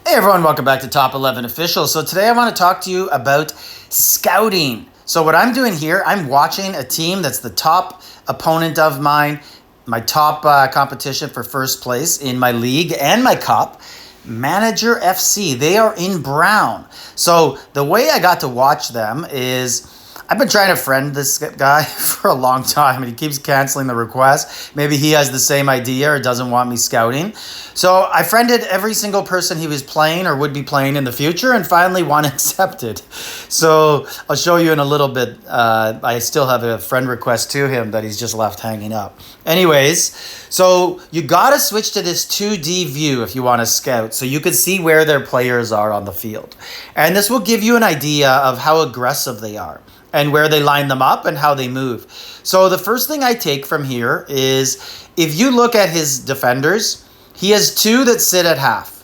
Hey everyone, welcome back to Top 11 Official. So today I want to talk to you about scouting. So what I'm doing here, I'm watching a team that's the top opponent of mine, my top competition for first place in my league and my cup, Manager FC. They are in brown. So the way I got to watch them is I've been trying to friend this guy for a long time, and he keeps canceling the request. Maybe he has the same idea or doesn't want me scouting. So I friended every single person he was playing or would be playing in the future, and finally one accepted. So I'll show you in a little bit. I still have a friend request to him that he's just left hanging up. Anyways, so you got to switch to this 2D view if you want to scout, so you can see where their players are on the field. And this will give you an idea of how aggressive they are, and where they line them up and how they move. So the first thing I take from here is if you look at his defenders, he has two that sit at half.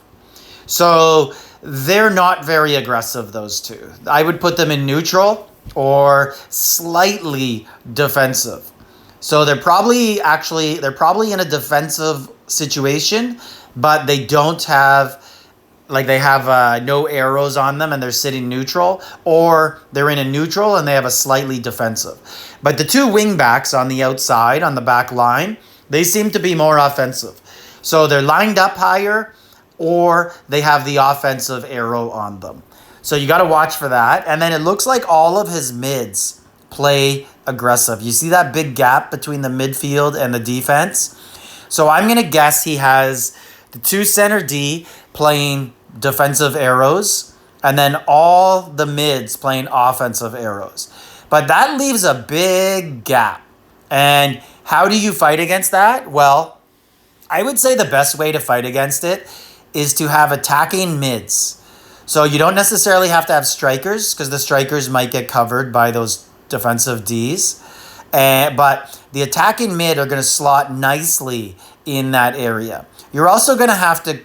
So they're not very aggressive, those two. I would put them in neutral or slightly defensive. So they're probably in a defensive situation, but they don't have, like they have no arrows on them and they're sitting neutral, or they're in a neutral and they have a slightly defensive. But the two wing backs on the outside, on the back line, they seem to be more offensive. So they're lined up higher, or they have the offensive arrow on them. So you got to watch for that. And then it looks like all of his mids play aggressive. You see that big gap between the midfield and the defense? So I'm going to guess he has the two center D playing defensive arrows, and then all the mids playing offensive arrows. But that leaves a big gap. And how do you fight against that? Well, I would say the best way to fight against it is to have attacking mids. So you don't necessarily have to have strikers, because the strikers might get covered by those defensive Ds. But the attacking mid are going to slot nicely in that area. You're also going to have to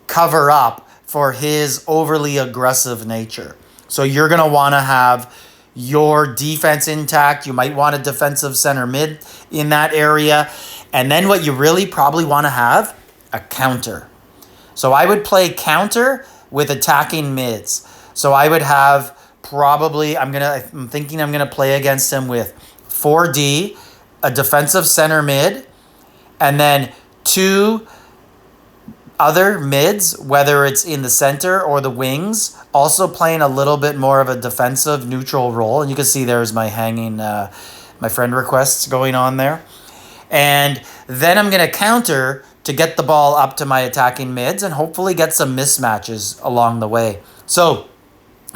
cover up for his overly aggressive nature. So you're going to want to have your defense intact. You might want a defensive center mid in that area. And then what you really probably want to have, a counter. So I would play counter with attacking mids. So I would have probably, I'm thinking I'm going to play against him with 4D, a defensive center mid, and then two other mids, whether it's in the center or the wings, also playing a little bit more of a defensive neutral role. And you can see there's my hanging, my friend requests going on there. And then I'm going to counter to get the ball up to my attacking mids and hopefully get some mismatches along the way. So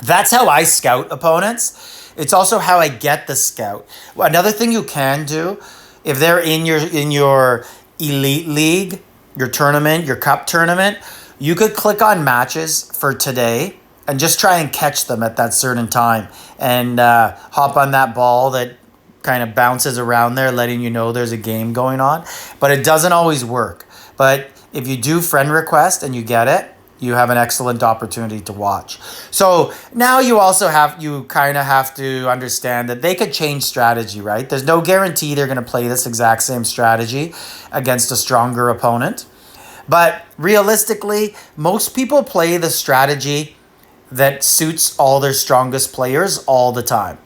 that's how I scout opponents. It's also how I get the scout. Another thing you can do, if they're in your elite league, your tournament, your cup tournament, you could click on matches for today and just try and catch them at that certain time, and hop on that ball that kind of bounces around there, letting you know there's a game going on. But it doesn't always work. But if you do friend request and you get it, you have an excellent opportunity to watch. So now you kind of have to understand that they could change strategy, right? There's no guarantee they're going to play this exact same strategy against a stronger opponent. But realistically, most people play the strategy that suits all their strongest players all the time.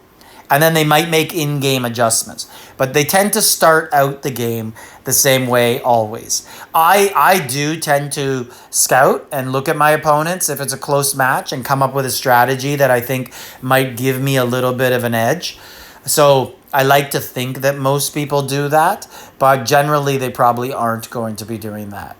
And then they might make in-game adjustments. But they tend to start out the game the same way always. I do tend to scout and look at my opponents if it's a close match and come up with a strategy that I think might give me a little bit of an edge. So I like to think that most people do that, but generally they probably aren't going to be doing that.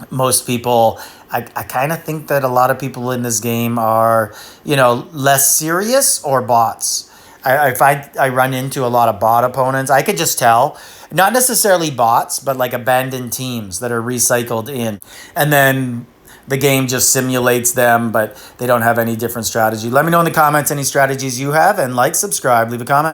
Most people, I kind of think that a lot of people in this game are, less serious or bots. If I run into a lot of bot opponents, I could just tell, not necessarily bots, but like abandoned teams that are recycled in. And then the game just simulates them, but they don't have any different strategy. Let me know in the comments any strategies you have, and subscribe, leave a comment.